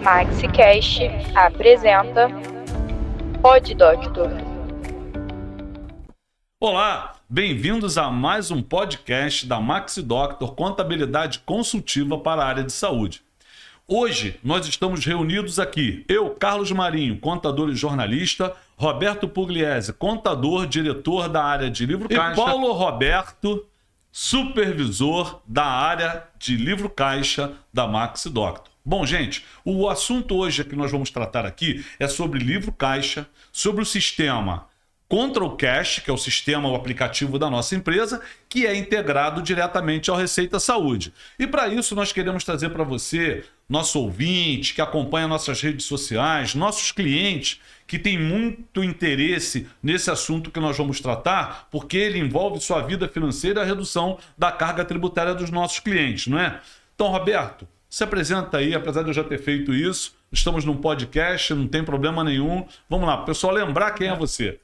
MaxiCast apresenta Pod Doctor. Olá, bem-vindos a mais um podcast da Maxi Doctor Contabilidade Consultiva para a área de saúde. Hoje nós estamos reunidos aqui, eu, Carlos Marinho, contador e jornalista, Roberto Pugliese, contador, diretor da área de livro caixa, e Paulo Roberto, supervisor da área de livro caixa da Maxi Doctor. Bom, gente, o assunto hoje que nós vamos tratar aqui é sobre livro caixa, sobre o sistema Control Cash, que é o sistema, o aplicativo da nossa empresa, que é integrado diretamente ao Receita Saúde. E para isso nós queremos trazer para você, nosso ouvinte, que acompanha nossas redes sociais, nossos clientes, que tem muito interesse nesse assunto que nós vamos tratar, porque ele envolve sua vida financeira e a redução da carga tributária dos nossos clientes, não é? Então, Roberto, se apresenta aí, apesar de eu já ter feito isso, estamos num podcast, não tem problema nenhum. Vamos lá, pessoal, lembrar quem é você.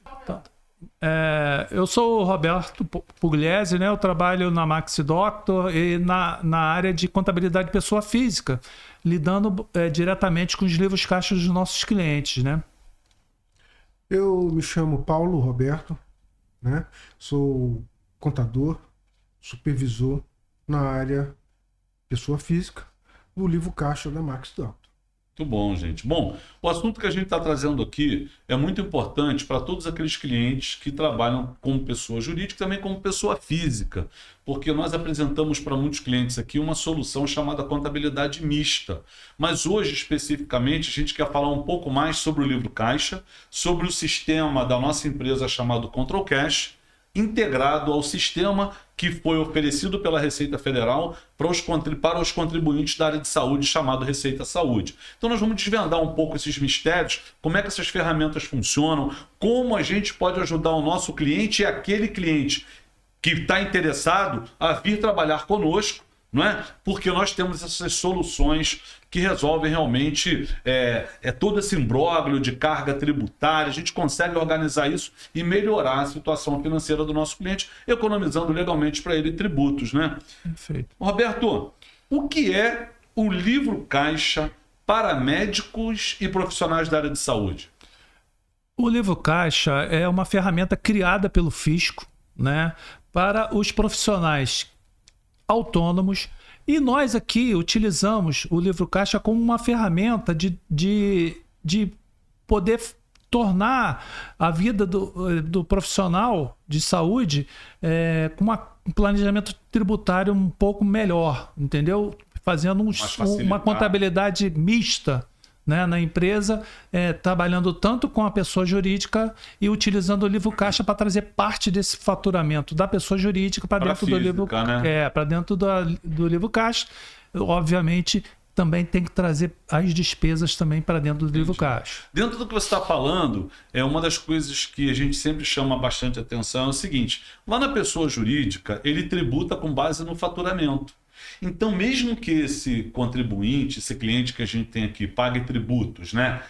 Eu sou o Roberto Pugliese, né? Eu trabalho na Maxi Doctor e na área de contabilidade de pessoa física, lidando diretamente com os livros caixas dos nossos clientes, né? Eu me chamo Paulo Roberto, né? Sou contador, supervisor na área pessoa física do livro caixa da Maxi Doctor. Muito bom, gente. Bom, o assunto que a gente está trazendo aqui é muito importante para todos aqueles clientes que trabalham como pessoa jurídica e também como pessoa física, porque nós apresentamos para muitos clientes aqui uma solução chamada contabilidade mista. Mas hoje, especificamente, a gente quer falar um pouco mais sobre o livro caixa, sobre o sistema da nossa empresa chamado Control Cash, integrado ao sistema que foi oferecido pela Receita Federal para os contribuintes da área de saúde, chamado Receita Saúde. Então nós vamos desvendar um pouco esses mistérios, como é que essas ferramentas funcionam, como a gente pode ajudar o nosso cliente e aquele cliente que está interessado a vir trabalhar conosco, não é? Porque nós temos essas soluções que resolvem realmente todo esse imbróglio de carga tributária. A gente consegue organizar isso e melhorar a situação financeira do nosso cliente, economizando legalmente para ele tributos, né? Perfeito. Roberto, o que é o livro caixa para médicos e profissionais da área de saúde? O livro caixa é uma ferramenta criada pelo fisco, né, para os profissionais autônomos, e nós aqui utilizamos o livro caixa como uma ferramenta de poder tornar a vida do profissional de saúde com um planejamento tributário um pouco melhor, entendeu? Fazendo uma contabilidade mista, né, na empresa, trabalhando tanto com a pessoa jurídica e utilizando o livro caixa para trazer parte desse faturamento da pessoa jurídica para dentro do livro, né? Para dentro do livro caixa. Obviamente também tem que trazer as despesas também para dentro do livro caixa. Dentro do que você está falando, uma das coisas que a gente sempre chama bastante atenção é o seguinte: lá na pessoa jurídica, ele tributa com base no faturamento. Então, mesmo que esse contribuinte, esse cliente que a gente tem aqui, pague tributos, né,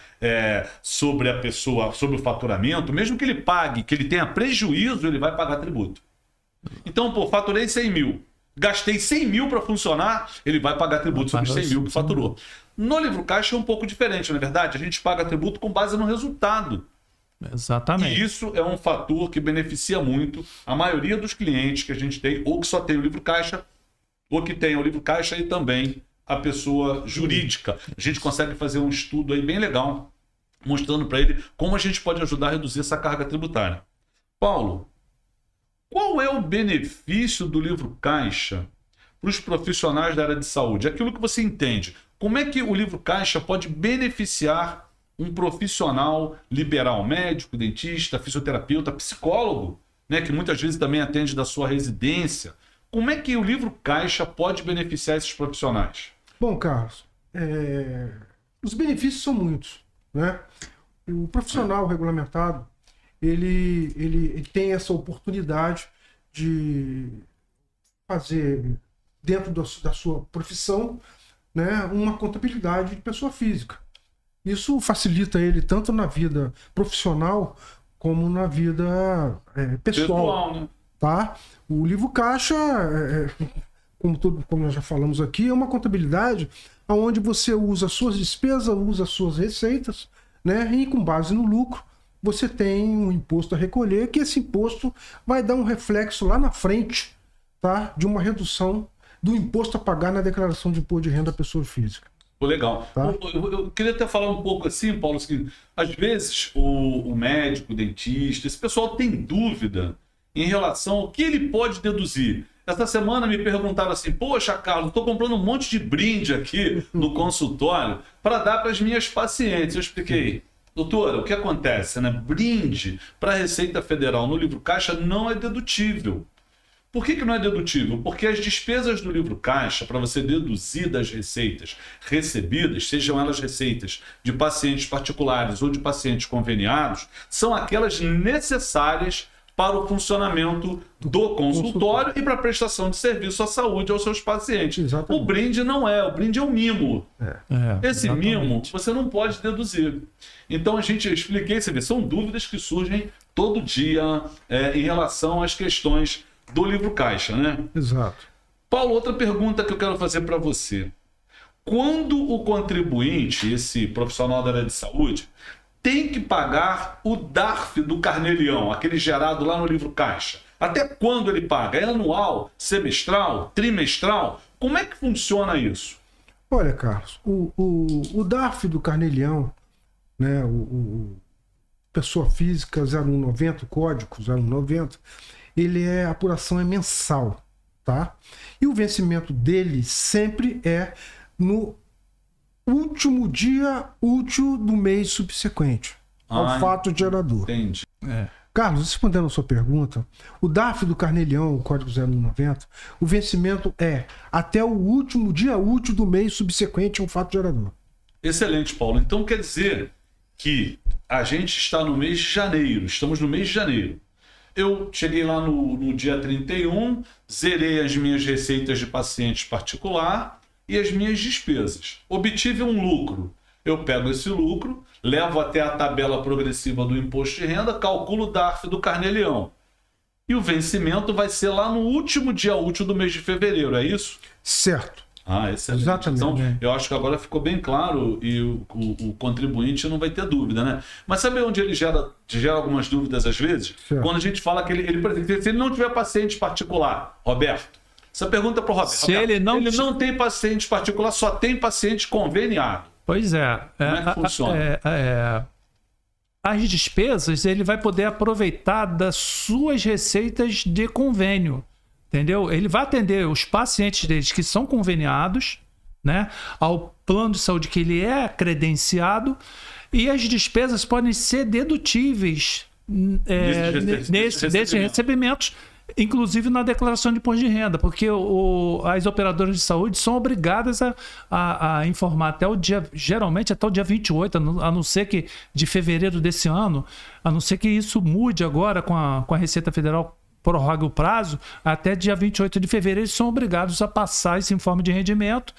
sobre a pessoa, sobre o faturamento, mesmo que ele pague, que ele tenha prejuízo, ele vai pagar tributo. Então, faturei 100 mil, gastei 100 mil para funcionar, ele vai pagar tributo sobre 100 mil que faturou. No livro caixa é um pouco diferente, não é verdade? A gente paga tributo com base no resultado. Exatamente. E isso é um fator que beneficia muito a maioria dos clientes que a gente tem, ou que só tem o livro caixa, ou que tem o livro caixa e também a pessoa jurídica. A gente consegue fazer um estudo aí bem legal, mostrando para ele como a gente pode ajudar a reduzir essa carga tributária. Paulo, qual é o benefício do livro caixa para os profissionais da área de saúde? Aquilo que você entende. Como é que o livro caixa pode beneficiar um profissional liberal, médico, dentista, fisioterapeuta, psicólogo, né, que muitas vezes também atende da sua residência? Como é que o livro caixa pode beneficiar esses profissionais? Bom, Carlos, os benefícios são muitos, né? O profissional regulamentado, ele tem essa oportunidade de fazer, dentro da sua profissão, né, uma contabilidade de pessoa física. Isso facilita ele tanto na vida profissional como na vida pessoal, né? Tá? O livro caixa, como nós já falamos aqui, é uma contabilidade onde você usa suas despesas, usa suas receitas, né? E com base no lucro, você tem um imposto a recolher, que esse imposto vai dar um reflexo lá na frente, tá? De uma redução do imposto a pagar na declaração de imposto de renda da pessoa física. Legal. Tá. Eu queria até falar um pouco assim, Paulo, que às vezes o médico, o dentista, esse pessoal tem dúvida em relação ao que ele pode deduzir. Essa semana me perguntaram assim, poxa, Carlos, estou comprando um monte de brinde aqui no consultório para dar para as minhas pacientes. Eu expliquei, doutora, o que acontece, né? Brinde para a Receita Federal no livro caixa não é dedutível. Por que não é dedutível? Porque as despesas do livro caixa, para você deduzir das receitas recebidas, sejam elas receitas de pacientes particulares ou de pacientes conveniados, são aquelas necessárias para o funcionamento do consultório e para a prestação de serviço à saúde aos seus pacientes. Exatamente. O brinde não é, o brinde é um mimo. Esse exatamente. mimo você não pode deduzir. Então eu expliquei, você vê, são dúvidas que surgem todo dia em relação às questões do livro caixa, né? Exato. Paulo, outra pergunta que eu quero fazer para você. Quando o contribuinte, esse profissional da área de saúde, tem que pagar o DARF do Carnê-Leão, aquele gerado lá no livro caixa? Até quando ele paga? É anual, semestral, trimestral? Como é que funciona isso? Olha, Carlos, o DARF do Carnê-Leão, né, o pessoa física 0190, o código 0190, a apuração é mensal, tá? E o vencimento dele sempre é no último dia útil do mês subsequente ao fato gerador. Entendi. Carlos, respondendo a sua pergunta, o DARF do Carnê-Leão, o código 0190, o vencimento é até o último dia útil do mês subsequente ao fato gerador. Excelente, Paulo. Então quer dizer que a gente está no mês de janeiro, estamos no mês de janeiro. Eu cheguei lá no dia 31, zerei as minhas receitas de pacientes particular e as minhas despesas. Obtive um lucro. Eu pego esse lucro, levo até a tabela progressiva do imposto de renda, calculo o DARF do Carnê-Leão. E o vencimento vai ser lá no último dia útil do mês de fevereiro, é isso? Certo. Excelente. Exatamente. Então, eu acho que agora ficou bem claro e o contribuinte não vai ter dúvida, né? Mas sabe onde ele gera algumas dúvidas às vezes? Certo. Quando a gente fala que por exemplo, se ele não tiver paciente particular, Roberto, essa pergunta para o Roberto. Se ele não tem paciente particular, só tem paciente conveniado. Pois é. Como é que funciona? As despesas ele vai poder aproveitar das suas receitas de convênio. Entendeu? Ele vai atender os pacientes deles que são conveniados, né, ao plano de saúde que ele é credenciado, e as despesas podem ser dedutíveis desses recebimentos, inclusive na declaração de imposto de renda, porque as operadoras de saúde são obrigadas a informar até o dia, geralmente até o dia 28, a não ser que de fevereiro desse ano, a não ser que isso mude agora com a Receita Federal, prorroga o prazo, até dia 28 de fevereiro eles são obrigados a passar esse informe de rendimento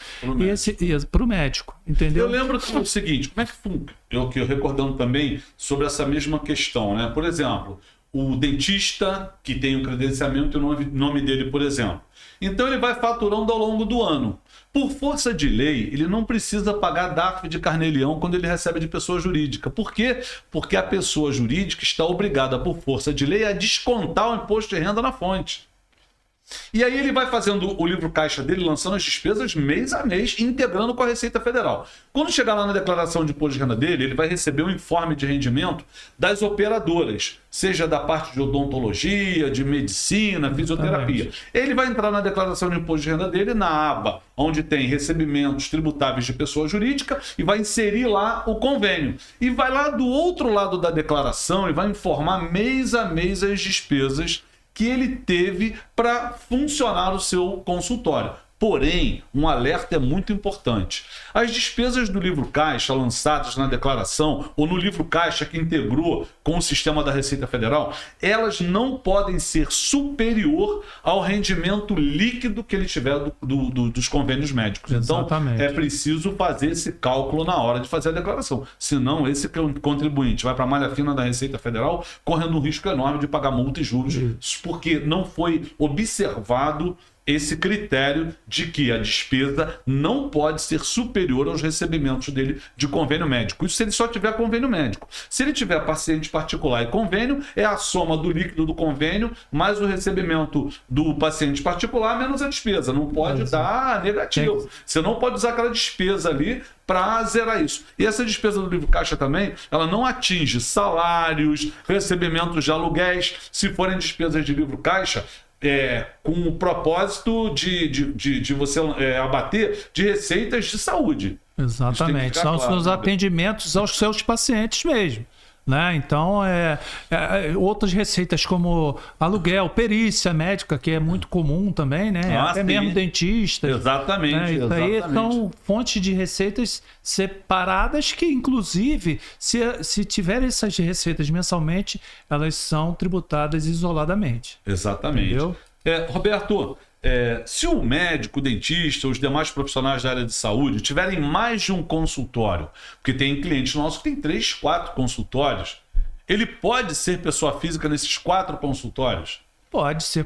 para o médico, entendeu? Eu lembro que é o seguinte, como é que funciona? Eu recordando também sobre essa mesma questão, né? Por exemplo, o dentista que tem um credenciamento e o nome dele, por exemplo. Então ele vai faturando ao longo do ano. Por força de lei, ele não precisa pagar DARF de Carnê-Leão quando ele recebe de pessoa jurídica. Por quê? Porque a pessoa jurídica está obrigada, por força de lei, a descontar o imposto de renda na fonte. E aí ele vai fazendo o livro caixa dele, lançando as despesas mês a mês, integrando com a Receita Federal. Quando chegar lá na declaração de imposto de renda dele, ele vai receber um informe de rendimento das operadoras, seja da parte de odontologia, de medicina, fisioterapia. Ele vai entrar na declaração de imposto de renda dele na aba onde tem recebimentos tributáveis de pessoa jurídica e vai inserir lá o convênio. E vai lá do outro lado da declaração e vai informar mês a mês as despesas que ele teve para funcionar o seu consultório. Porém, um alerta é muito importante. As despesas do livro caixa lançadas na declaração ou no livro caixa que integrou com o sistema da Receita Federal, elas não podem ser superior ao rendimento líquido que ele tiver dos convênios médicos. Exatamente. Então, é preciso fazer esse cálculo na hora de fazer a declaração. Senão, esse contribuinte vai para a malha fina da Receita Federal correndo um risco enorme de pagar multa e juros, porque não foi observado esse critério de que a despesa não pode ser superior aos recebimentos dele de convênio médico. Isso se ele só tiver convênio médico. Se ele tiver paciente particular e convênio, é a soma do líquido do convênio mais o recebimento do paciente particular menos a despesa. Não pode dar negativo. Você não pode usar aquela despesa ali para zerar isso. E essa despesa do livro caixa também, ela não atinge salários, recebimentos de aluguéis, se forem despesas de livro caixa, com o propósito de você abater de receitas de saúde. Exatamente. São os seus atendimentos aos seus pacientes mesmo. Né? Então, outras receitas como aluguel, perícia médica, que é muito comum também, né? Até mesmo dentista. Exatamente. Né? Isso aí são fontes de receitas separadas que, inclusive, se tiver essas receitas mensalmente, elas são tributadas isoladamente. Exatamente. Entendeu? Roberto, se o médico, o dentista, os demais profissionais da área de saúde tiverem mais de um consultório, porque tem clientes nossos que tem 3, 4 consultórios, ele pode ser pessoa física nesses 4 consultórios? Pode ser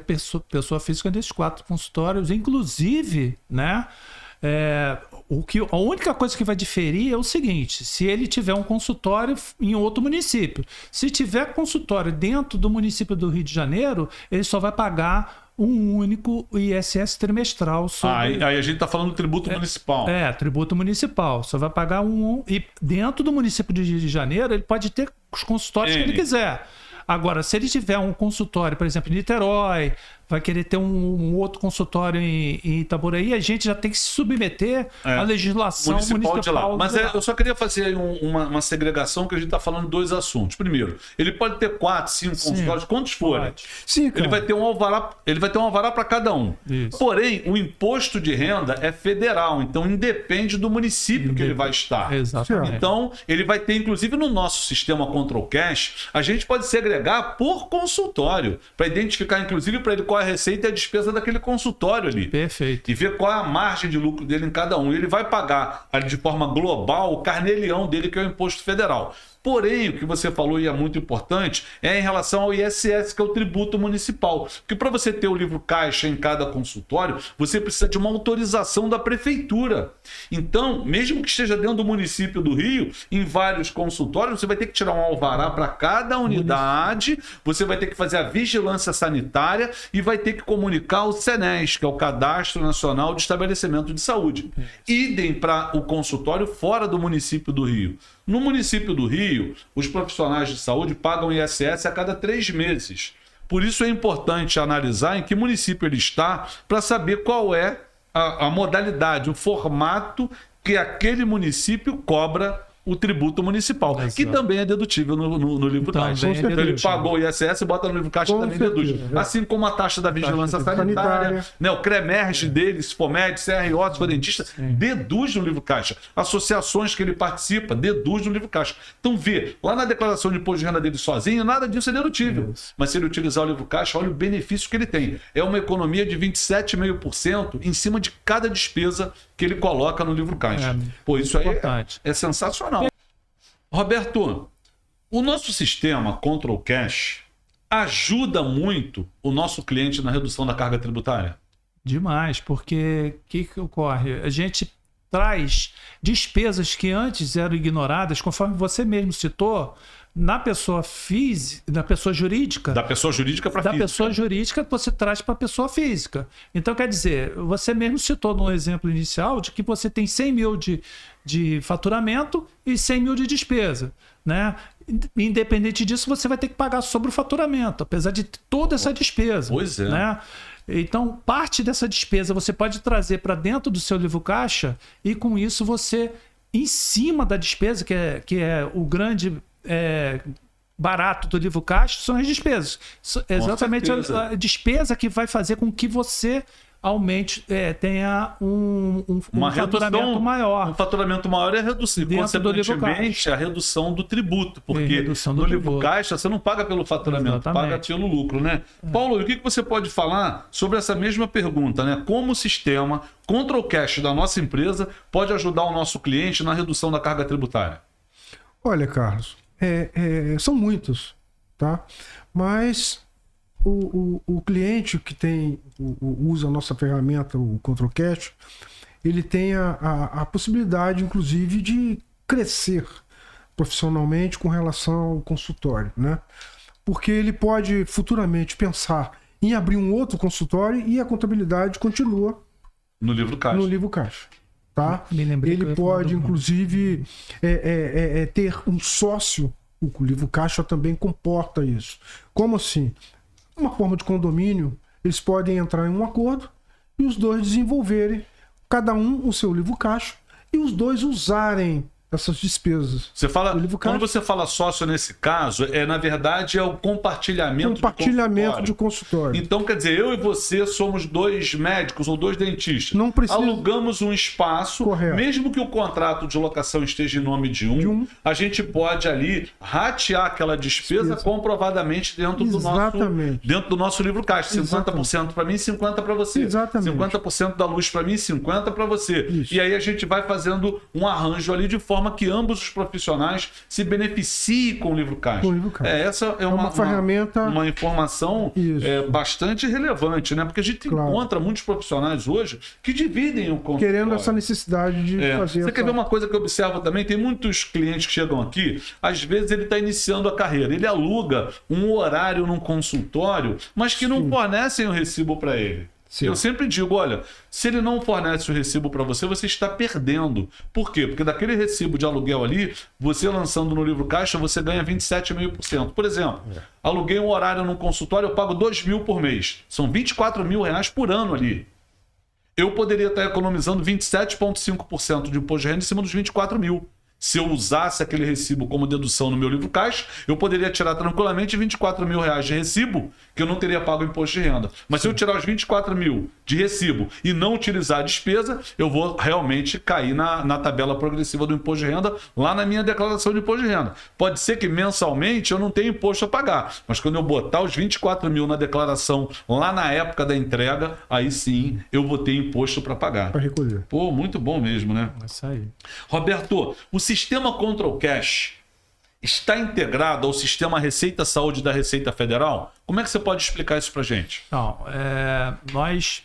pessoa física nesses 4 consultórios, inclusive, né? A única coisa que vai diferir é o seguinte: se ele tiver um consultório em outro município, se tiver consultório dentro do município do Rio de Janeiro, ele só vai pagar um único ISS trimestral. Aí a gente está falando do tributo municipal. Tributo municipal. Só vai pagar um. E dentro do município do Rio de Janeiro, ele pode ter os consultórios que ele quiser. Agora, se ele tiver um consultório, por exemplo, em Niterói, vai querer ter um outro consultório em Itaboraí, a gente já tem que se submeter à legislação municipal de lá. Mas eu só queria fazer aí uma segregação, que a gente está falando de 2 assuntos. Primeiro, ele pode ter 4, 5 consultórios, quantos forem. Sim, ele vai ter um alvará para cada um. Isso. Porém, o imposto de renda é federal, então independe do município que ele vai estar. Exatamente. Então, ele vai ter, inclusive no nosso sistema Control Cash, a gente pode segregar por consultório, para identificar, inclusive, para ele qual é a receita e a despesa daquele consultório ali. Perfeito. E ver qual é a margem de lucro dele em cada um. E ele vai pagar ali de forma global o carnê-leão dele, que é o imposto federal. Porém, o que você falou e é muito importante é em relação ao ISS, que é o tributo municipal. Porque para você ter o livro caixa em cada consultório, você precisa de uma autorização da prefeitura. Então, mesmo que esteja dentro do município do Rio, em vários consultórios, você vai ter que tirar um alvará para cada unidade, você vai ter que fazer a vigilância sanitária e vai ter que comunicar ao CNES, que é o Cadastro Nacional de Estabelecimento de Saúde. Idem para o consultório fora do município do Rio. No município do Rio, os profissionais de saúde pagam ISS a cada 3 meses. Por isso é importante analisar em que município ele está para saber qual é a modalidade, o formato que aquele município cobra o tributo municipal, que também é dedutível no livro caixa. Então ele pagou o ISS, bota no livro caixa e também deduz. Assim como a taxa da vigilância sanitária, né, o CREMERG dele, se for médico, CRO, se for dentista, deduz no livro caixa. Associações que ele participa, deduz no livro caixa. Então lá na declaração de imposto de renda dele sozinho, nada disso é dedutível. Mas se ele utilizar o livro caixa, olha o benefício que ele tem. É uma economia de 27,5% em cima de cada despesa que ele coloca no livro caixa. Isso aí é sensacional. Roberto, o nosso sistema Control Cash ajuda muito o nosso cliente na redução da carga tributária? Demais, porque o que ocorre? A gente traz despesas que antes eram ignoradas, conforme você mesmo citou, na pessoa física, na pessoa jurídica. Da pessoa jurídica para física. Da pessoa jurídica você traz para a pessoa física. Então, quer dizer, você mesmo citou no exemplo inicial de que você tem 100 mil de faturamento e 100 mil de despesa, né? Independente disso, você vai ter que pagar sobre o faturamento, apesar de toda essa despesa. Pois é. Né? Então, parte dessa despesa você pode trazer para dentro do seu livro caixa e com isso você, em cima da despesa, que é o grande barato do livro caixa, são as despesas. Exatamente a despesa que vai fazer com que você aumente, tenha um faturamento maior. Um faturamento maior é reduzir, consequentemente, a redução do tributo, porque no livro caixa você não paga pelo faturamento, paga pelo lucro, né? Paulo, o que você pode falar sobre essa mesma pergunta, né? Como o sistema Control Cash da nossa empresa pode ajudar o nosso cliente na redução da carga tributária? Olha, Carlos, são muitos, tá? Mas o cliente que usa a nossa ferramenta, o Control Cash, ele tem a possibilidade, inclusive, de crescer profissionalmente com relação ao consultório, né? Porque ele pode futuramente pensar em abrir um outro consultório e a contabilidade continua No livro caixa. no livro caixa. Tá? Me lembrei que eu Ele ia falar pode, do- inclusive, ter um sócio. O livro caixa também comporta isso. Como assim? Uma forma de condomínio, eles podem entrar em um acordo e os dois desenvolverem, cada um o seu livro caixa, e os dois usarem essas despesas. Você fala, O livro quando caixa. você fala sócio nesse caso, na verdade é o compartilhamento Compartilhamento de de consultório. consultório. Então, quer dizer, eu e você somos 2 médicos ou 2 dentistas. Não precisa- Alugamos um espaço, Correto. mesmo que o contrato de locação esteja em nome de um, a gente pode ali ratear aquela despesa comprovadamente dentro Exatamente. do nosso livro caixa. 50% para mim, 50% para você. Exatamente. 50% da luz para mim, 50% para você. Isso. E aí a gente vai fazendo um arranjo ali de forma que ambos os profissionais se beneficiem com o livro caixa. Com o livro caixa. Essa é uma ferramenta- uma informação Isso. bastante relevante, né? Porque a gente Claro. encontra muitos profissionais hoje que dividem o consultório. Querendo essa necessidade de fazer. Você quer ver uma coisa que eu observo também? Tem muitos clientes que chegam aqui, às vezes ele está iniciando a carreira, ele aluga um horário num consultório, mas que não fornecem o recibo para ele. Sim. Eu sempre digo, olha, se ele não fornece o recibo para você, você está perdendo. Por quê? Porque daquele recibo de aluguel ali, você lançando no livro caixa, você ganha 27,5%. Por exemplo, aluguei um horário num consultório, eu pago 2 mil por mês. São 24 mil reais por ano ali. Eu poderia estar economizando 27,5% de imposto de renda em cima dos 24 mil. Se eu usasse aquele recibo como dedução no meu livro caixa, eu poderia tirar tranquilamente 24 mil reais de recibo, que eu não teria pago imposto de renda. Mas se eu tirar os 24 mil de recibo e não utilizar a despesa, eu vou realmente cair na tabela progressiva do imposto de renda, lá na minha declaração de imposto de renda. Pode ser que mensalmente eu não tenha imposto a pagar, mas quando eu botar os 24 mil na declaração lá na época da entrega, aí sim eu vou ter imposto para pagar. Para recolher. Pô, muito bom mesmo, né? É isso aí. Roberto, o sistema Control Cash está integrado ao sistema Receita Saúde da Receita Federal? Como é que você pode explicar isso para gente? Não, nós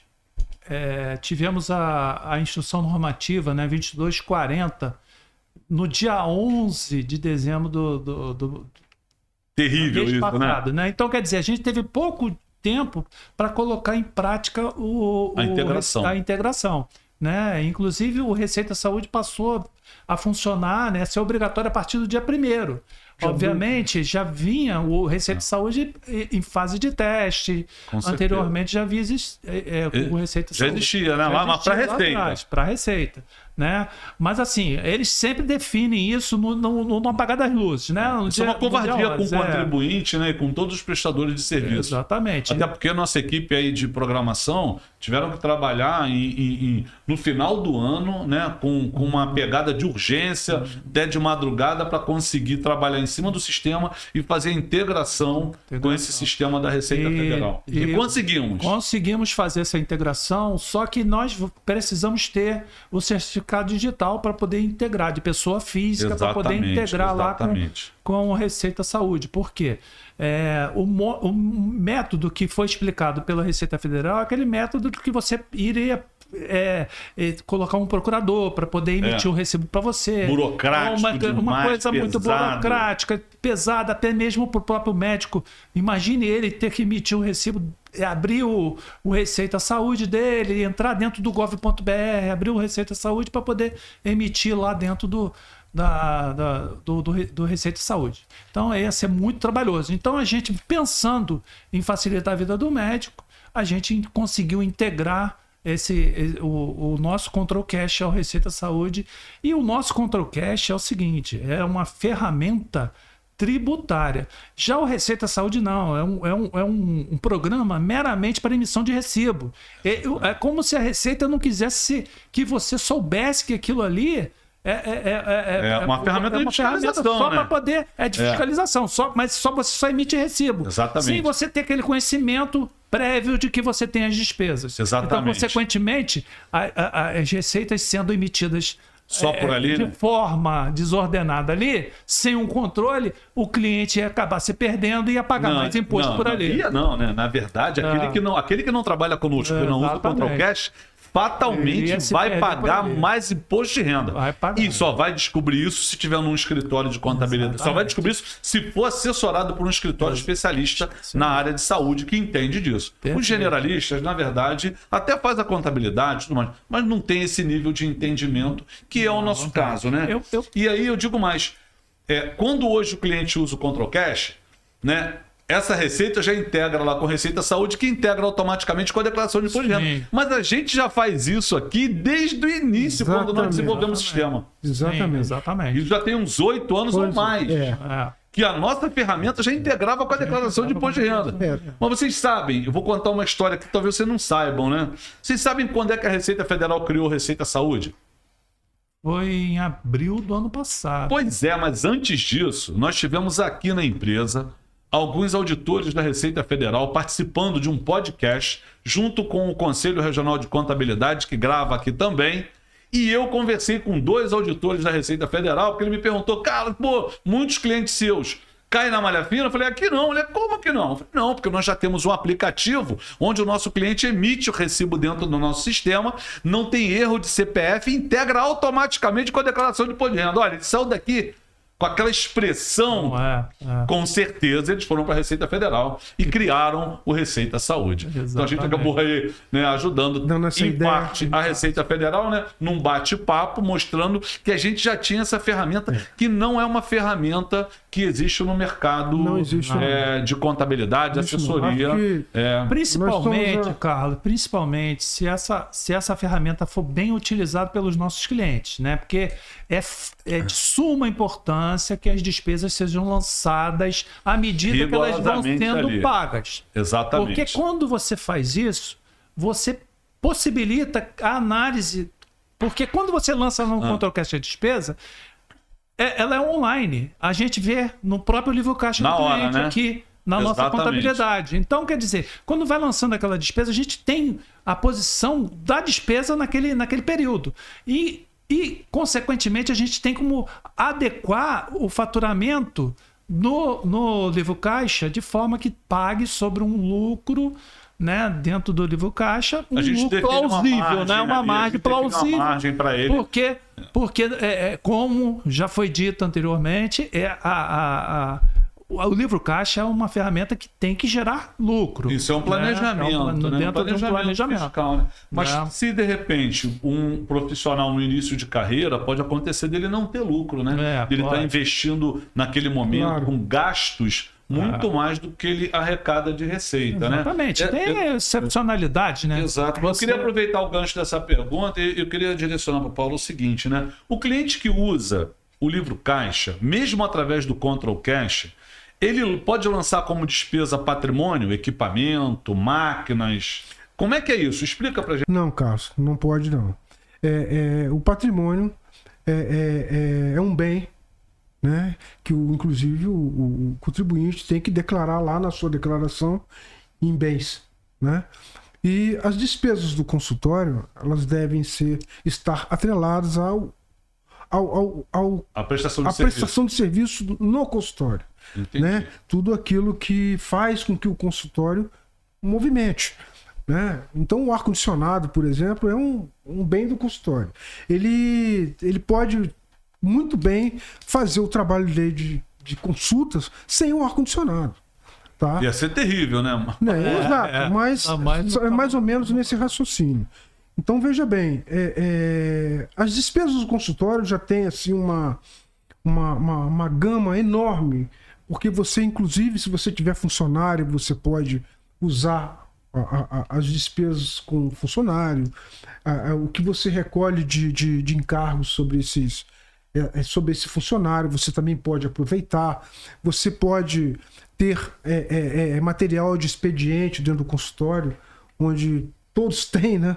tivemos a instrução normativa, né, 2240, no dia 11 de dezembro do Terrível mês isso, passado, né? né? Então, quer dizer, a gente teve pouco tempo para colocar em prática A integração. Né? Inclusive, o Receita Saúde passou a funcionar, né, ser obrigatório a partir do dia 1º. Obviamente, já vinha o Receita Saúde em fase de teste. Com certeza. Anteriormente já havia o Receita Já Saúde. existia, né? Mas para Receita. Para Receita. Né? Mas assim, eles sempre definem isso no apagar das luzes. Né? Isso é uma covardia com o contribuinte, né? E com todos os prestadores de serviço. Exatamente. Até porque a nossa equipe aí de programação tiveram que trabalhar no final do ano, né? Com uma pegada de urgência, até de madrugada, para conseguir trabalhar em cima do sistema e fazer a integração com esse sistema da Receita Federal. E conseguimos. Conseguimos fazer essa integração, só que nós precisamos ter o certificado digital para poder integrar, de pessoa física, para poder integrar lá com a Receita Saúde. Por quê? O método que foi explicado pela Receita Federal é aquele método que você iria colocar um procurador para poder emitir o recibo para você. Burocrático, uma coisa pesado. muito burocrática, pesada, até mesmo para o próprio médico. Imagine ele ter que emitir o recibo, abrir o Receita Saúde dele, entrar dentro do gov.br, abrir o Receita Saúde para poder emitir lá dentro do Receita Saúde. Então ia ser muito trabalhoso. Então a gente, pensando em facilitar a vida do médico, a gente conseguiu integrar o nosso Control Cash ao Receita Saúde. E o nosso Control Cash é o seguinte, é uma ferramenta tributária. Já o Receita Saúde não, é um programa meramente para emissão de recibo. É como se a Receita não quisesse que você soubesse que aquilo ali uma ferramenta de fiscalização, só né? para poder de fiscalização, mas você só emite recibo. Exatamente. Sem você ter aquele conhecimento prévio de que você tem as despesas. Exatamente. Então, consequentemente, as receitas sendo emitidas Só por ali, de né? forma desordenada ali, sem um controle, o cliente ia acabar se perdendo e ia pagar mais imposto por ali. Não, né? Na verdade, aquele que não trabalha conosco, que não usa o Control Exatamente. Cash, fatalmente Ele se vai perde pagar por ali. mais imposto de renda. Vai pagar. E só vai descobrir isso se tiver num escritório de contabilidade. Só vai Exatamente. descobrir isso se for assessorado por um escritório especialista na área de saúde que entende disso. Perfeito. Os generalistas, na verdade, até faz a contabilidade, e tudo mais, mas não tem esse nível de entendimento que é o nosso caso, né? E aí eu digo mais, quando hoje o cliente usa o Control Cash, né? Essa receita já integra lá com a Receita Saúde, que integra automaticamente com a declaração de imposto de renda. Sim. Mas a gente já faz isso aqui desde o início, quando nós Exatamente. desenvolvemos o sistema. Exatamente. Exatamente. E já tem uns 8 anos ou Pois mais. é. Que a nossa ferramenta já integrava com a declaração de imposto de renda. É. Mas vocês sabem, eu vou contar uma história que talvez vocês não saibam, né? Vocês sabem quando é que a Receita Federal criou a Receita Saúde? Foi em abril do ano passado. Pois é, mas antes disso, nós tivemos aqui na empresa alguns auditores da Receita Federal participando de um podcast junto com o Conselho Regional de Contabilidade, que grava aqui também. E eu conversei com 2 auditores da Receita Federal, porque ele me perguntou, cara, pô, muitos clientes seus caem na malha fina? Eu falei, aqui não. Ele, como que não? Eu falei, não, porque nós já temos um aplicativo onde o nosso cliente emite o recibo dentro do nosso sistema, não tem erro de CPF e integra automaticamente com a declaração de imposto de renda. Olha, ele saiu daqui com aquela expressão, com certeza eles foram para a Receita Federal e criaram o Receita Saúde. Exatamente. Então a gente acabou aí, né, ajudando Dando essa em ideia. parte a Receita Federal, né, num bate-papo, mostrando que a gente já tinha essa ferramenta, que não é uma ferramenta que existe no mercado Não existe, não. de contabilidade, Existe, não. assessoria. Acho que- Principalmente, Nós estamos Carlos, principalmente se essa ferramenta for bem utilizada pelos nossos clientes, né? Porque é de suma importância que as despesas sejam lançadas à medida que elas vão Rigorosamente sendo ali. pagas. Exatamente. Porque quando você faz isso, você possibilita a análise. Porque quando você lança no Control Cash a despesa, ela é online. A gente vê no próprio livro caixa Na do hora, cliente né? aqui, na nossa Exatamente. contabilidade. Então, quer dizer, quando vai lançando aquela despesa, a gente tem a posição da despesa naquele período. E, consequentemente, a gente tem como adequar o faturamento no livro caixa de forma que pague sobre um lucro, né, dentro do livro caixa, um A gente lucro define uma plausível, margem né, uma ali, a margem gente define uma plausível. margem para ele. Porque como já foi dito anteriormente, o livro caixa é uma ferramenta que tem que gerar lucro. Isso é um né? planejamento, né? Dentro de um planejamento. fiscal, né? Mas É. se de repente um profissional no início de carreira, pode acontecer dele não ter lucro, né? Ele está pode. investindo naquele momento Claro. com gastos muito mais do que ele arrecada de receita, Exatamente. né? Tem excepcionalidade, né? Exato. Eu queria aproveitar o gancho dessa pergunta e eu queria direcionar para o Paulo o seguinte, né? O cliente que usa o livro caixa, mesmo através do Control Cash, ele pode lançar como despesa patrimônio, equipamento, máquinas. Como é que é isso? Explica pra gente. Não, Carlos, não pode não. O patrimônio é um bem, né, que inclusive o contribuinte tem que declarar lá na sua declaração em bens, né? E as despesas do consultório, elas devem estar atreladas A prestação de à serviço. prestação de serviço no consultório. Entendi. Né? Tudo aquilo que faz com que o consultório movimente. Né? Então, o ar-condicionado, por exemplo, é um bem do consultório. Ele pode muito bem fazer o trabalho dele de consultas sem o ar-condicionado. Tá? Ia ser terrível, né? Exato, mas é mais ou menos nesse raciocínio. Então, veja bem, as despesas do consultório já tem assim, uma gama enorme, porque você, inclusive, se você tiver funcionário, você pode usar as despesas com funcionário, o que você recolhe de encargos sobre esse funcionário, você também pode aproveitar, você pode ter material de expediente dentro do consultório, onde todos têm, né?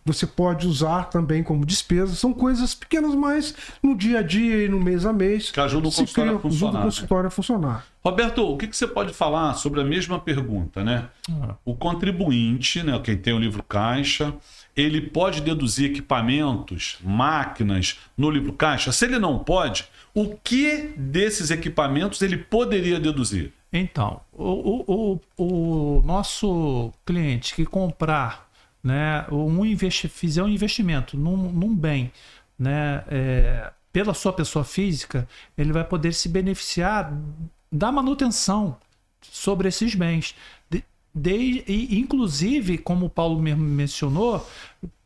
você pode usar também como despesa. São coisas pequenas, mas no dia a dia e no mês a mês Que ajudam o consultório a funcionar, ajuda o consultório a funcionar. Roberto, o que você pode falar sobre a mesma pergunta, né? O contribuinte, né, quem tem o livro caixa, ele pode deduzir equipamentos, máquinas no livro caixa? Se ele não pode, o que desses equipamentos ele poderia deduzir? Então, o nosso cliente que comprar, né, fizer um investimento num bem, né, pela sua pessoa física, ele vai poder se beneficiar da manutenção sobre esses bens. Inclusive, como o Paulo mesmo mencionou,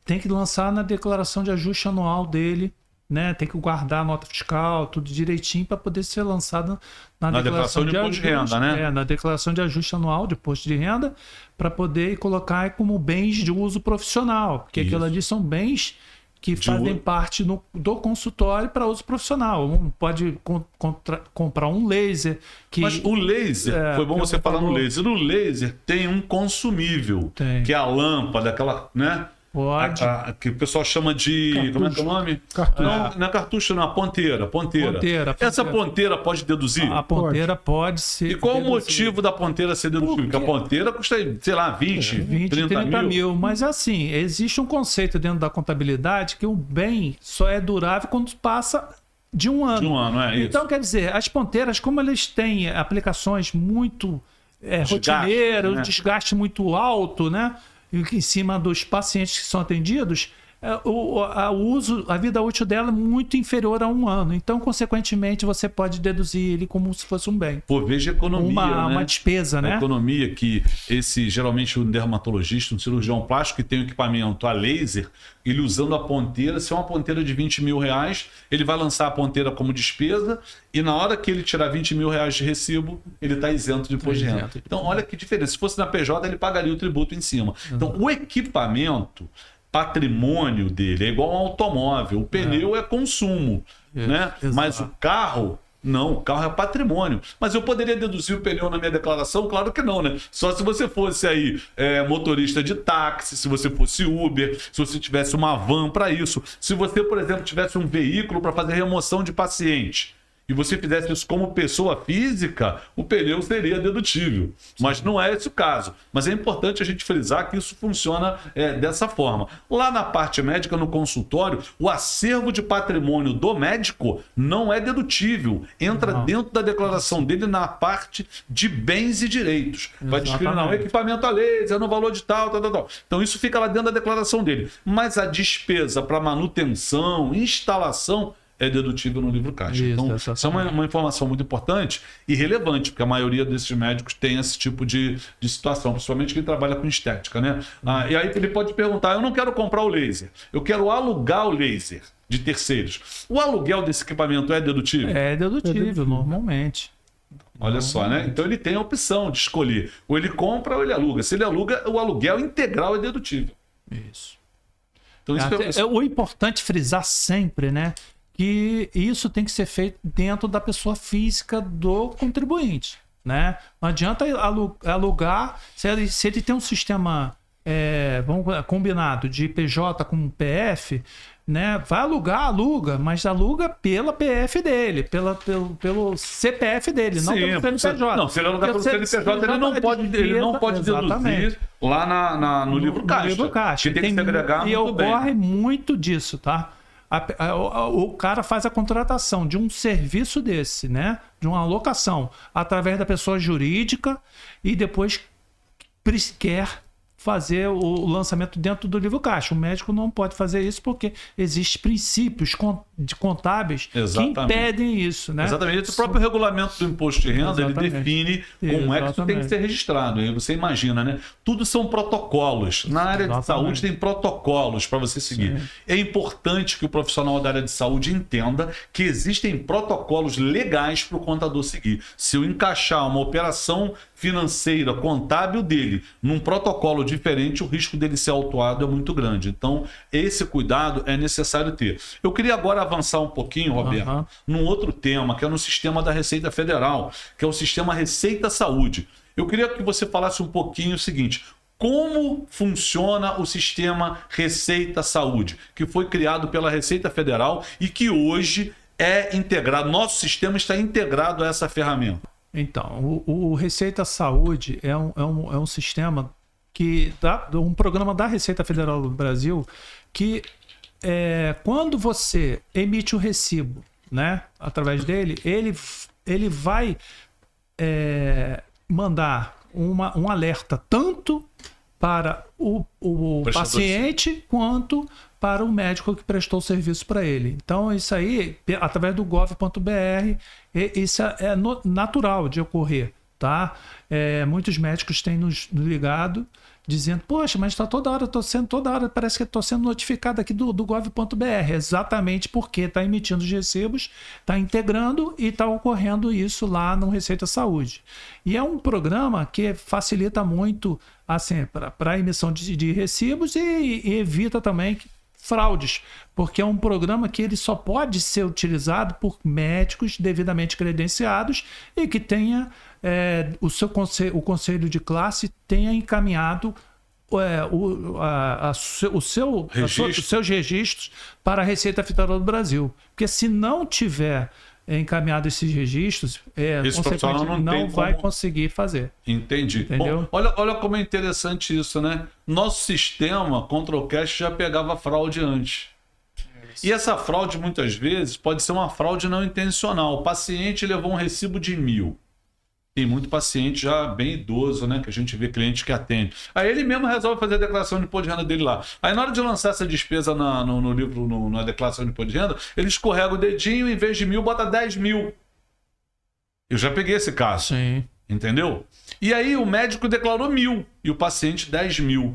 tem que lançar na declaração de ajuste anual dele, né? Tem que guardar a nota fiscal, tudo direitinho para poder ser lançado na declaração de imposto de ajuste, renda, né? Na declaração de ajuste anual de imposto de renda, para poder colocar como bens de uso profissional, porque aquilo ali são bens que fazem parte do consultório para uso profissional. Um pode comprar um laser. Mas o laser, foi bom você falar no laser. No laser tem um consumível, que é a lâmpada, aquela, né? Pode. Que o pessoal chama de... Cartucho. Como é que é o nome? Cartucho. Não é cartucho, não. Ponteira. Essa ponteira pode deduzir? A ponteira pode ser. E qual o motivo da ponteira ser deduzível? Porque a ponteira custa, sei lá, 20, 30 mil. Mas assim, existe um conceito dentro da contabilidade que o bem só é durável quando passa de um ano. De um ano, é isso. Então, quer dizer, as ponteiras, como eles têm aplicações muito rotineiras, né? um desgaste muito alto, né? Em cima dos pacientes que são atendidos, a vida útil dela é muito inferior a um ano. Então, consequentemente, você pode deduzir ele como se fosse um bem. Pô, veja a economia, uma despesa, né? A economia que geralmente, um dermatologista, um cirurgião plástico que tem um equipamento a laser, ele usando a ponteira, se é uma ponteira de 20 mil reais, ele vai lançar a ponteira como despesa e na hora que ele tirar 20 mil reais de recibo, ele está isento de imposto de renda. Então, olha que diferença. Se fosse na PJ, ele pagaria o tributo em cima. Então, o equipamento, patrimônio dele é igual a um automóvel. O pneu é consumo, né? Mas o carro... Não, o carro é patrimônio. Mas eu poderia deduzir o pneu na minha declaração? Claro que não, né? Só se você fosse aí motorista de táxi, se você fosse Uber, se você tivesse uma van para isso. Se você, por exemplo, tivesse um veículo para fazer remoção de paciente e você fizesse isso como pessoa física, o pneu seria dedutível. Mas não é esse o caso. Mas é importante a gente frisar que isso funciona dessa forma. Lá na parte médica, no consultório, o acervo de patrimônio do médico não é dedutível. Entra dentro da declaração dele na parte de bens e direitos. Vai discriminar o equipamento a laser, no valor de tal. Então isso fica lá dentro da declaração dele. Mas a despesa para manutenção, instalação, é dedutível no livro caixa. Então, isso é uma informação muito importante e relevante, porque a maioria desses médicos tem esse tipo de situação, principalmente quem trabalha com estética, né? E aí ele pode perguntar, eu não quero comprar o laser, eu quero alugar o laser de terceiros. O aluguel desse equipamento é dedutível? É dedutível, normalmente. Olha só, né? Então ele tem a opção de escolher. Ou ele compra ou ele aluga. Se ele aluga, o aluguel integral é dedutível. Isso. Então, isso o importante frisar sempre, né? Que isso tem que ser feito dentro da pessoa física do contribuinte, né? Não adianta alugar, se ele tem um sistema combinado de PJ com PF, né? Vai aluga, mas aluga pela PF dele, pelo CPF dele, não pelo CNPJ. Não, se ele alugar pelo CNPJ, ele não pode deduzir lá no livro caixa. No livro caixa. Que tem que se agregar muito bem. E ocorre muito disso, tá? O cara faz a contratação de um serviço desse, né? De uma alocação através da pessoa jurídica e depois quer fazer o lançamento dentro do livro caixa. O médico não pode fazer isso porque existem princípios contábeis que impedem isso, né? Exatamente. O próprio regulamento do imposto de renda, ele define como é que isso tem que ser registrado. Aí você imagina, né? Tudo são protocolos. Na área de saúde tem protocolos para você seguir. Sim. É importante que o profissional da área de saúde entenda que existem protocolos legais para o contador seguir. Se eu encaixar uma operação financeira, contábil dele, num protocolo diferente, o risco dele ser autuado é muito grande. Então, esse cuidado é necessário ter. Eu queria agora avançar um pouquinho, Roberto, num outro tema, que é no sistema da Receita Federal, que é o sistema Receita Saúde. Eu queria que você falasse um pouquinho o seguinte, como funciona o sistema Receita Saúde, que foi criado pela Receita Federal e que hoje é integrado. Nosso sistema está integrado a essa ferramenta. Então, o Receita Saúde é um sistema que um programa da Receita Federal do Brasil que quando você emite o recibo, né, através dele, ele vai mandar um alerta tanto para o paciente quanto para o médico que prestou o serviço para ele. Então, isso aí, através do gov.br, isso é natural de ocorrer, tá? Muitos médicos têm nos ligado dizendo, poxa, mas toda hora, parece que estou sendo notificado aqui do gov.br, exatamente porque está emitindo os recibos, está integrando e está ocorrendo isso lá no Receita Saúde. E é um programa que facilita muito assim, para a emissão de recibos e evita também fraudes, porque é um programa que ele só pode ser utilizado por médicos devidamente credenciados e que tenha o conselho de classe tenha encaminhado os seus registros para a Receita Federal do Brasil. Porque se não tiver encaminhado esses registros, consequentemente não vai conseguir fazer. Entendi. Entendeu? Bom, olha como é interessante isso, né? Nosso sistema Control Cash já pegava fraude antes. E essa fraude, muitas vezes, pode ser uma fraude não intencional. O paciente levou um recibo de 1.000. Tem muito paciente já bem idoso, né? Que a gente vê cliente que atende. Aí ele mesmo resolve fazer a declaração de imposto de renda dele lá. Aí na hora de lançar essa despesa no livro, na declaração de imposto de renda, ele escorrega o dedinho, em vez de 1.000, bota 10.000. Eu já peguei esse caso. Sim. Entendeu? E aí o médico declarou 1.000 e o paciente 10.000.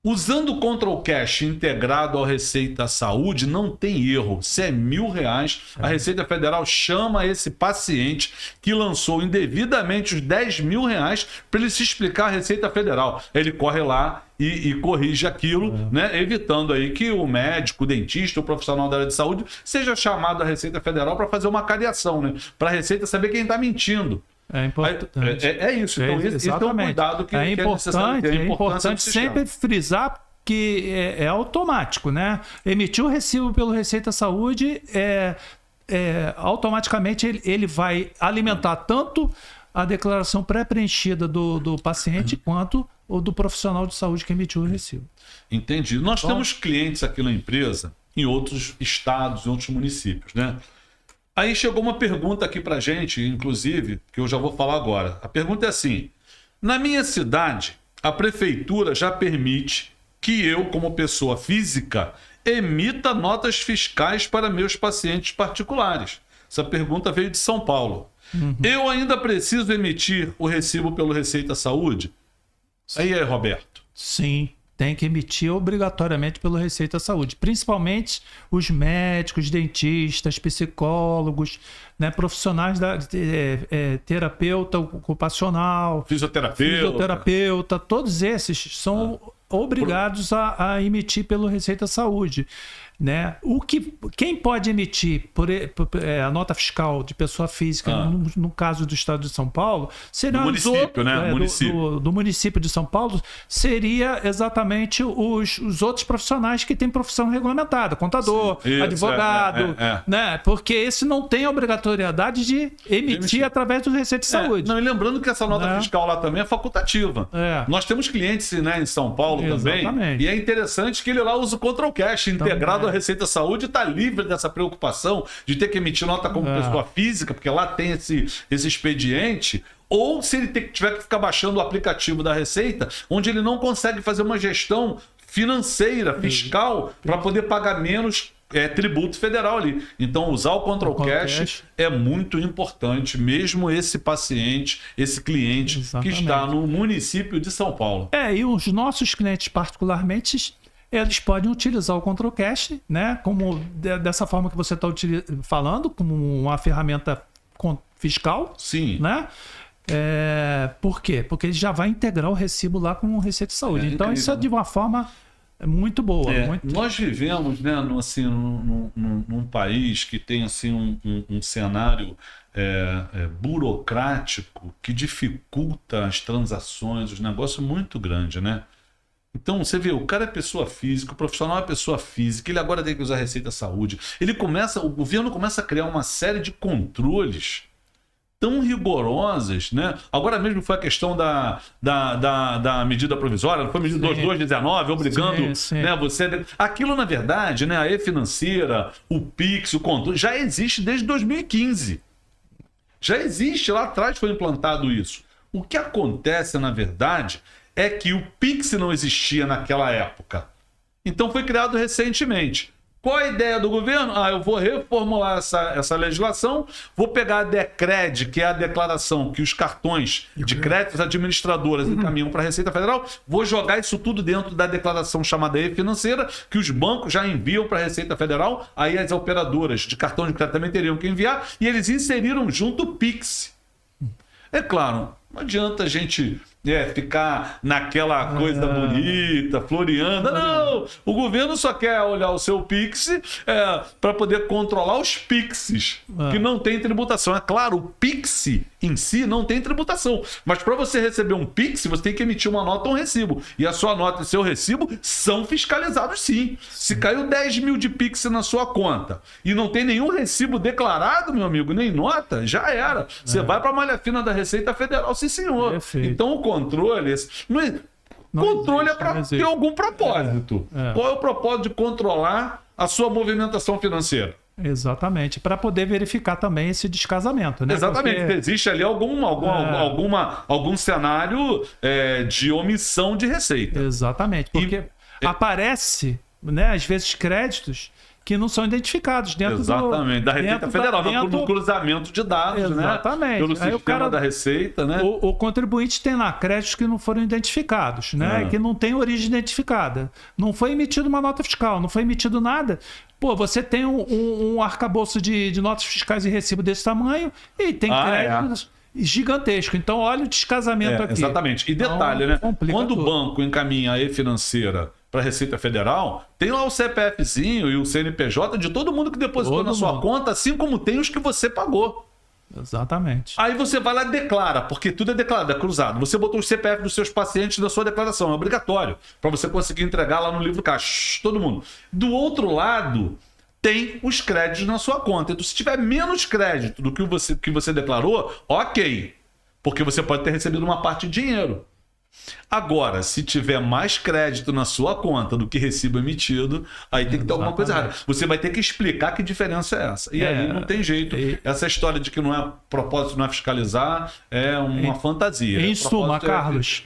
Usando o Control Cash integrado ao Receita Saúde, não tem erro. Se é R$1.000, a Receita Federal chama esse paciente que lançou indevidamente os R$10.000 para ele se explicar à Receita Federal. Ele corre lá e corrige aquilo, né? Evitando aí que o médico, o dentista, o profissional da área de saúde seja chamado à Receita Federal para fazer uma cariação, né? Para a Receita saber quem está mentindo. É importante. É isso. Então, esse é um cuidado que é importante sempre frisar que é automático, né? Emitir o recibo pelo Receita Saúde, automaticamente ele vai alimentar tanto a declaração pré-preenchida do paciente quanto o do profissional de saúde que emitiu o recibo. Entendi. Nós temos clientes aqui na empresa, em outros estados, em outros municípios, né? Aí chegou uma pergunta aqui pra gente, inclusive, que eu já vou falar agora. A pergunta é assim: na minha cidade, a prefeitura já permite que eu, como pessoa física, emita notas fiscais para meus pacientes particulares. Essa pergunta veio de São Paulo. Eu ainda preciso emitir o recibo pelo Receita Saúde? Aí, Roberto. Sim. Tem que emitir obrigatoriamente pelo Receita Saúde, principalmente os médicos, dentistas, psicólogos, né, profissionais da terapeuta ocupacional, fisioterapeuta, todos esses são obrigados a emitir pelo Receita Saúde, né? Quem pode emitir a nota fiscal de pessoa física, no caso do estado de São Paulo, seria do município de São Paulo, seria exatamente os outros profissionais que têm profissão regulamentada, contador, advogado, né? Porque esse não tem a obrigatoriedade de emitir através do Receita Saúde. Não, e lembrando que essa nota fiscal lá também é facultativa. Nós temos clientes, né, em São Paulo também, e é interessante que ele lá usa o Control Cash integrado a Receita Saúde, está livre dessa preocupação de ter que emitir nota como pessoa física, porque lá tem esse expediente, ou se ele tiver que ficar baixando o aplicativo da Receita, onde ele não consegue fazer uma gestão financeira, fiscal, para poder pagar menos tributo federal ali. Então, usar o Control Cash é muito importante, mesmo esse paciente, esse cliente que está no município de São Paulo. E os nossos clientes particularmente, eles podem utilizar o Control Cash, né, como dessa forma que você está falando, como uma ferramenta fiscal. Sim. Né? Por quê? Porque ele já vai integrar o recibo lá com o Receita de Saúde. Então, isso é de uma forma muito boa. Nós vivemos, né, num país que tem assim, um cenário burocrático que dificulta as transações, os negócios muito grande, né? Então, você vê, o cara é pessoa física, o profissional é pessoa física, ele agora tem que usar a Receita Saúde. O governo começa a criar uma série de controles tão rigorosas, né? Agora mesmo foi a questão da medida provisória, não foi a medida 2219, obrigando, sim. né, você... Aquilo, na verdade, né, a E-Financeira, o Pix, o controle, já existe desde 2015. Já existe, lá atrás foi implantado isso. O que acontece, na verdade, é que o Pix não existia naquela época. Então foi criado recentemente. Qual a ideia do governo? Eu vou reformular essa legislação, vou pegar a DECRED, que é a declaração que os cartões de créditos administradoras encaminham para a Receita Federal, vou jogar isso tudo dentro da declaração chamada E-Financeira, que os bancos já enviam para a Receita Federal, aí as operadoras de cartão de crédito também teriam que enviar, e eles inseriram junto o Pix. É claro, não adianta a gente ficar naquela coisa bonita, floreando. Não, o governo só quer olhar o seu Pix para poder controlar os Pixes, que não tem tributação. É claro, o Pix em si não tem tributação, mas para você receber um Pix, você tem que emitir uma nota ou um recibo. E a sua nota e seu recibo são fiscalizados sim. Se caiu 10 mil de Pix na sua conta e não tem nenhum recibo declarado, meu amigo, nem nota, já era. Você vai para a malha fina da Receita Federal, sim senhor. Perfeito. Então o controle, controle é para ter algum propósito. Qual é o propósito de controlar a sua movimentação financeira? Exatamente, para poder verificar também esse descasamento, né? Exatamente, porque existe ali algum cenário de omissão de receita. Exatamente, porque aparece, né, às vezes, créditos que não são identificados dentro da Receita Federal, no cruzamento de dados, exatamente, pelo sistema da Receita, né? O contribuinte tem lá créditos que não foram identificados, né? Que não tem origem identificada. Não foi emitida uma nota fiscal, não foi emitido nada. Pô, você tem um arcabouço de notas fiscais e recibo desse tamanho e tem créditos gigantesco. Então, olha o descasamento aqui. Exatamente. E detalhe, né? Quando tudo. O banco encaminha a E-Financeira para a Receita Federal, tem lá o CPFzinho e o CNPJ de todo mundo que depositou na sua conta, assim como tem os que você pagou. Exatamente. Aí você vai lá e declara, porque tudo é declarado, é cruzado. Você botou o CPF dos seus pacientes na sua declaração, é obrigatório, para você conseguir entregar lá no livro caixa, todo mundo. Do outro lado, tem os créditos na sua conta. Então, se tiver menos crédito do que você declarou, ok, porque você pode ter recebido uma parte de dinheiro. Agora, se tiver mais crédito na sua conta do que recibo emitido, aí tem que ter alguma coisa errada. Você vai ter que explicar que diferença é essa. E aí não tem jeito. Essa história de que não é propósito, não é fiscalizar, é uma fantasia. Em suma, Carlos,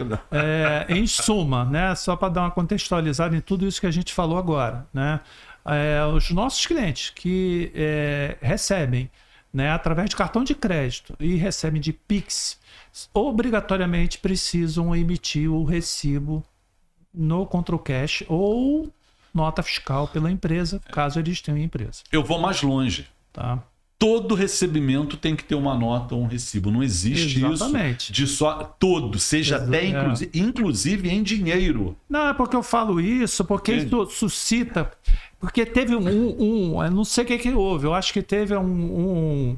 em suma, né, só para dar uma contextualizada em tudo isso que a gente falou agora, né, os nossos clientes que recebem, né, através de cartão de crédito e recebem de Pix, obrigatoriamente precisam emitir o recibo no Control Cash ou nota fiscal pela empresa, caso eles tenham empresa. Eu vou mais longe. Tá? Todo recebimento tem que ter uma nota ou um recibo. Não existe Exatamente. isso de só todo, seja até inclusive em dinheiro. Não, é porque eu falo isso, porque isso suscita... Porque teve eu não sei o que houve, eu acho que teve um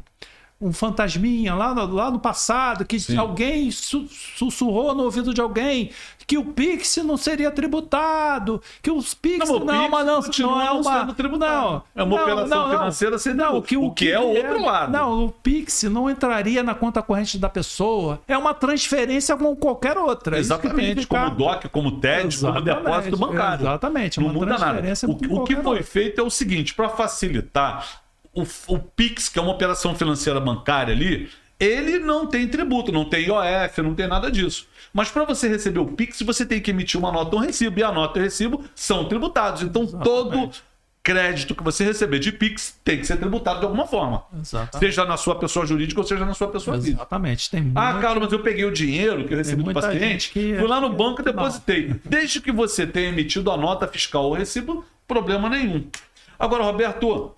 fantasminha lá no passado, que alguém sussurrou no ouvido de alguém que o Pix não seria tributado, que os Pix não é uma tributado. É uma operação financeira sem o que é o outro lado. Não, o Pix não entraria na conta corrente da pessoa, é uma transferência como qualquer outra. Exatamente, como DOC, como TED, como depósito bancário. Exatamente, não muda nada. O que foi feito é o seguinte, para facilitar, o Pix, que é uma operação financeira bancária ali, ele não tem tributo, não tem IOF, não tem nada disso. Mas para você receber o Pix, você tem que emitir uma nota ou um recibo, e a nota e o recibo são tributados. Então, todo crédito que você receber de Pix tem que ser tributado de alguma forma. Exatamente. Seja na sua pessoa jurídica ou seja na sua pessoa física. Exatamente. Carlos, mas eu peguei o dinheiro que eu recebi do paciente, fui lá no banco e depositei. Desde que você tenha emitido a nota fiscal ou recibo, problema nenhum. Agora, Roberto,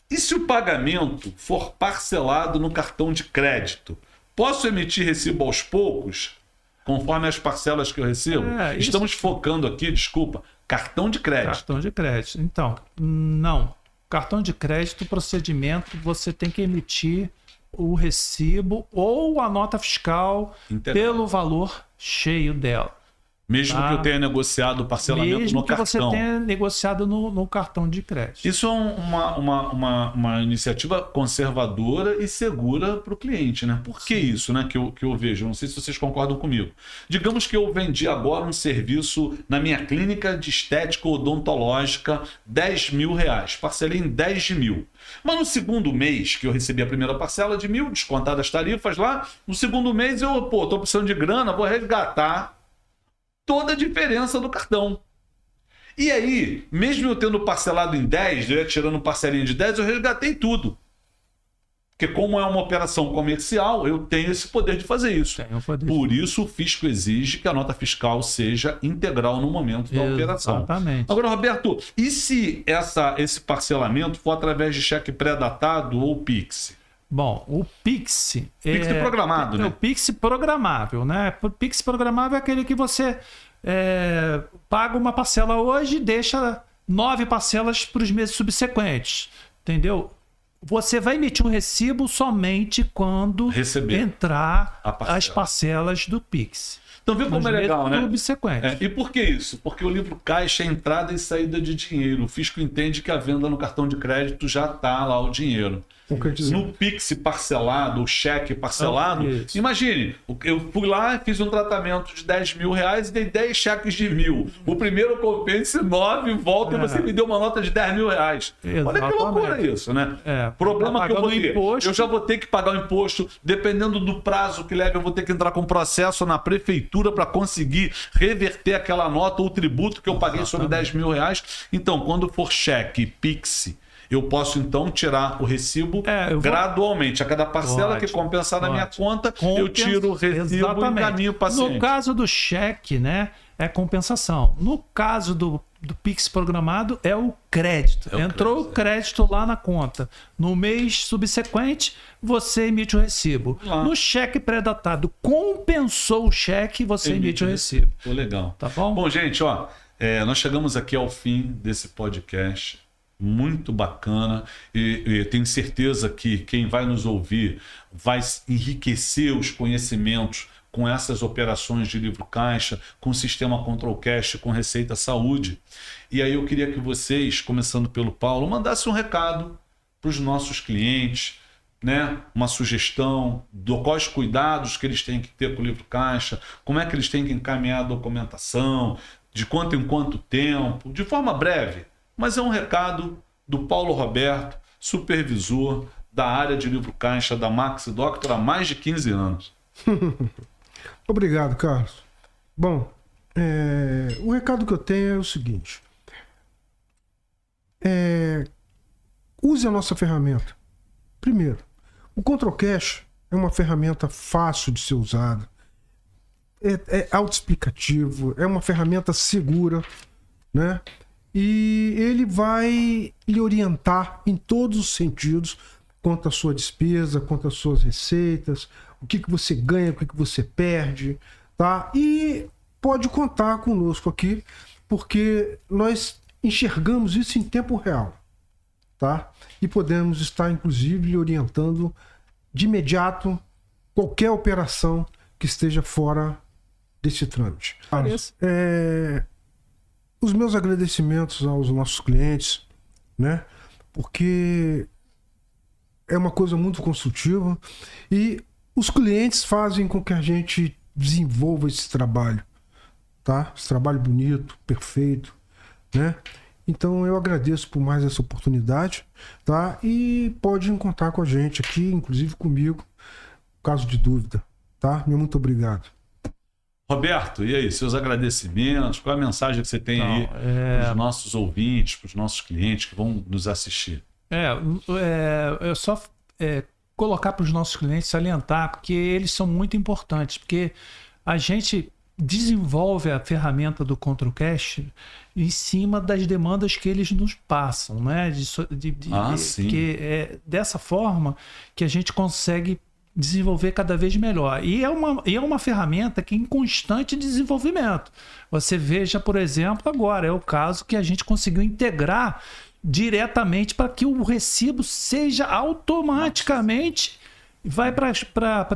e se o pagamento for parcelado no cartão de crédito? Posso emitir recibo aos poucos, conforme as parcelas que eu recebo? Estamos focando aqui, desculpa, Cartão de crédito. Cartão de crédito. Então, não. Cartão de crédito, o procedimento, você tem que emitir o recibo ou a nota fiscal Integral. pelo valor cheio dela. Mesmo Tá. que eu tenha negociado o parcelamento Mesmo no que cartão. você tenha negociado no cartão de crédito. Isso é uma iniciativa conservadora e segura para o cliente, né? Por que isso, né? Que eu vejo? Não sei se vocês concordam comigo. Digamos que eu vendi agora um serviço na minha clínica de estética odontológica, R$10.000. Parcelei em 10 de mil. Mas no segundo mês, que eu recebi a primeira parcela de 1.000, descontadas as tarifas lá, no segundo mês eu, tô precisando de grana, vou resgatar toda a diferença do cartão. E aí, mesmo eu tendo parcelado em 10, eu ia tirando parcelinha de 10, eu resgatei tudo. Porque como é uma operação comercial, eu tenho esse poder de fazer isso. Tem o poder. Por isso o fisco exige que a nota fiscal seja integral no momento da operação. Exatamente. Agora, Roberto, e se esse parcelamento for através de cheque pré-datado ou Pix? Bom, o Pix... Pix programado, né? O Pix programável, né? O Pix programável é aquele que você paga uma parcela hoje e deixa 9 parcelas para os meses subsequentes. Entendeu? Você vai emitir um recibo somente quando Receber entrar a parcela. as parcelas do Pix. Então viu como Nos é legal, meses né? subsequentes. E por que isso? Porque o livro caixa é entrada e saída de dinheiro. O fisco entende que a venda no cartão de crédito já está lá o dinheiro. No Pix parcelado, o cheque parcelado, Isso. imagine, eu fui lá, fiz um tratamento de R$10.000 e dei 10 cheques de 1.000. O primeiro compensa 9, volta e você me deu uma nota de R$10.000. Olha que loucura Exatamente. isso, né? É, Problema que eu vou pagando ter. imposto. Eu já vou ter que pagar o imposto, dependendo do prazo que leve, eu vou ter que entrar com processo na prefeitura para conseguir reverter aquela nota ou tributo que eu paguei sobre R$10.000. Então, quando for cheque, Pix, eu posso então tirar o recibo gradualmente. A cada parcela que compensar na minha conta, eu tiro o recibo e encaminho o paciente. No caso do cheque, né, é compensação. No caso do Pix programado, é o crédito. Entrou o crédito lá na conta. No mês subsequente, você emite o recibo. No cheque pré-datado, compensou o cheque, você emite o recibo. Legal. Tá bom? Bom, gente, nós chegamos aqui ao fim desse podcast. Muito bacana e tenho certeza que quem vai nos ouvir vai enriquecer os conhecimentos com essas operações de livro caixa, com o sistema Control Cash, com Receita Saúde. E aí eu queria que vocês, começando pelo Paulo, mandassem um recado para os nossos clientes, né? Uma sugestão de quais cuidados que eles têm que ter com o livro caixa, como é que eles têm que encaminhar a documentação, de quanto em quanto tempo, de forma breve. Mas é um recado do Paulo Roberto, supervisor da área de livro caixa da Maxi Doctor há mais de 15 anos. Obrigado, Carlos. Bom, o recado que eu tenho é o seguinte. Use a nossa ferramenta. Primeiro, o Control Cash é uma ferramenta fácil de ser usada. É autoexplicativo, é uma ferramenta segura, né? E ele vai lhe orientar em todos os sentidos quanto à sua despesa, quanto às suas receitas, o que você ganha, o que você perde, tá? E pode contar conosco aqui, porque nós enxergamos isso em tempo real, tá? E podemos estar, inclusive, lhe orientando de imediato qualquer operação que esteja fora desse trâmite. Os meus agradecimentos aos nossos clientes, né? Porque é uma coisa muito construtiva e os clientes fazem com que a gente desenvolva esse trabalho, tá? Esse trabalho bonito, perfeito, né? Então eu agradeço por mais essa oportunidade, tá? E pode contar com a gente aqui, inclusive comigo, caso de dúvida, tá? Muito obrigado. Roberto, e aí, seus agradecimentos, qual é a mensagem que você tem aí para os nossos ouvintes, para os nossos clientes que vão nos assistir? Eu só colocar para os nossos clientes, salientar, porque eles são muito importantes, porque a gente desenvolve a ferramenta do Control Cash em cima das demandas que eles nos passam, né? Sim. Que é dessa forma que a gente consegue desenvolver cada vez melhor. E é uma ferramenta que é em constante desenvolvimento. Você veja, por exemplo, agora é o caso que a gente conseguiu integrar diretamente para que o recibo seja automaticamente vai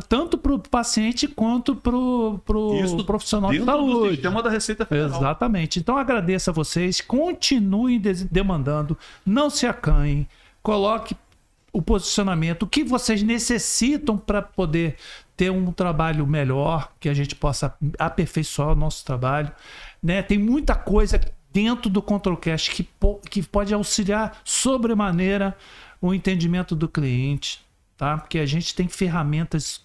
tanto para o paciente quanto para o profissional de saúde. Do sistema da Receita Federal. Exatamente. Então agradeço a vocês, continuem demandando, não se acanhem, coloque o posicionamento, o que vocês necessitam para poder ter um trabalho melhor, que a gente possa aperfeiçoar o nosso trabalho, né? Tem muita coisa dentro do ControlCast que pode auxiliar sobremaneira o entendimento do cliente, tá? Porque a gente tem ferramentas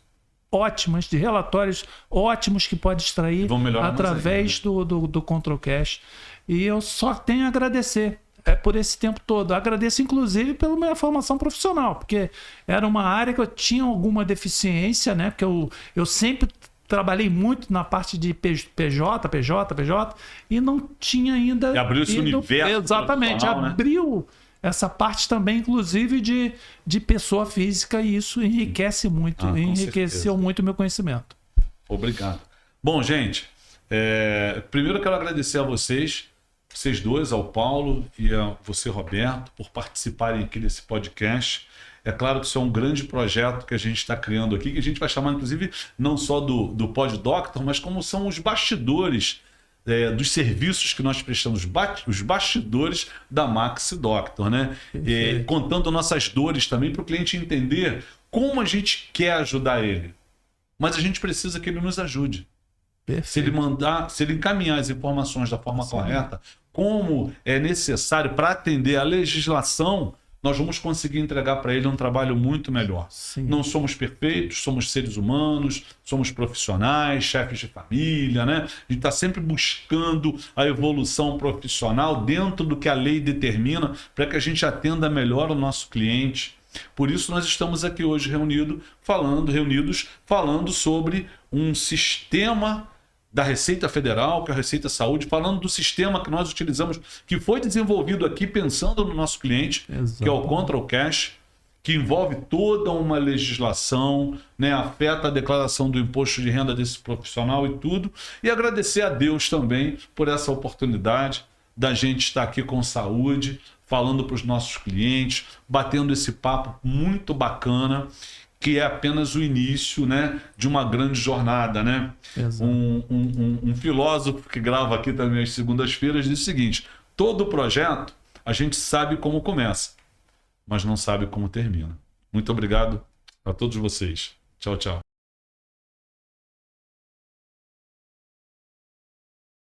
ótimas, de relatórios ótimos que pode extrair através do ControlCast. E eu só tenho a agradecer por esse tempo todo. Agradeço, inclusive, pela minha formação profissional, porque era uma área que eu tinha alguma deficiência, né? Porque eu sempre trabalhei muito na parte de PJ, e não tinha ainda... E abriu esse universo. Exatamente, abriu essa parte também, inclusive, de pessoa física, e isso enriquece muito, enriqueceu muito o meu conhecimento. Obrigado. Bom, gente, primeiro eu quero agradecer a vocês dois, ao Paulo e a você, Roberto, por participarem aqui desse podcast. É claro que isso é um grande projeto que a gente está criando aqui, que a gente vai chamar, inclusive, não só do Pod Doctor, mas como são os bastidores dos serviços que nós prestamos, os bastidores da Maxi Doctor, né? Contando nossas dores também para o cliente entender como a gente quer ajudar ele. Mas a gente precisa que ele nos ajude. Se ele encaminhar as informações da forma correta, como é necessário para atender a legislação, nós vamos conseguir entregar para ele um trabalho muito melhor. Sim. Não somos perfeitos, somos seres humanos, somos profissionais, chefes de família, né? A gente está sempre buscando a evolução profissional dentro do que a lei determina para que a gente atenda melhor o nosso cliente. Por isso nós estamos aqui hoje reunidos falando sobre um sistema da Receita Federal, que é a Receita Saúde, falando do sistema que nós utilizamos, que foi desenvolvido aqui pensando no nosso cliente, que é o ControlCast, que envolve toda uma legislação, né, afeta a declaração do imposto de renda desse profissional e tudo. E agradecer a Deus também por essa oportunidade da gente estar aqui com saúde, falando para os nossos clientes, batendo esse papo muito bacana, que é apenas o início, né, de uma grande jornada, né? Um filósofo que grava aqui também às segundas-feiras diz o seguinte: todo projeto a gente sabe como começa, mas não sabe como termina. Muito obrigado a todos vocês. Tchau, tchau.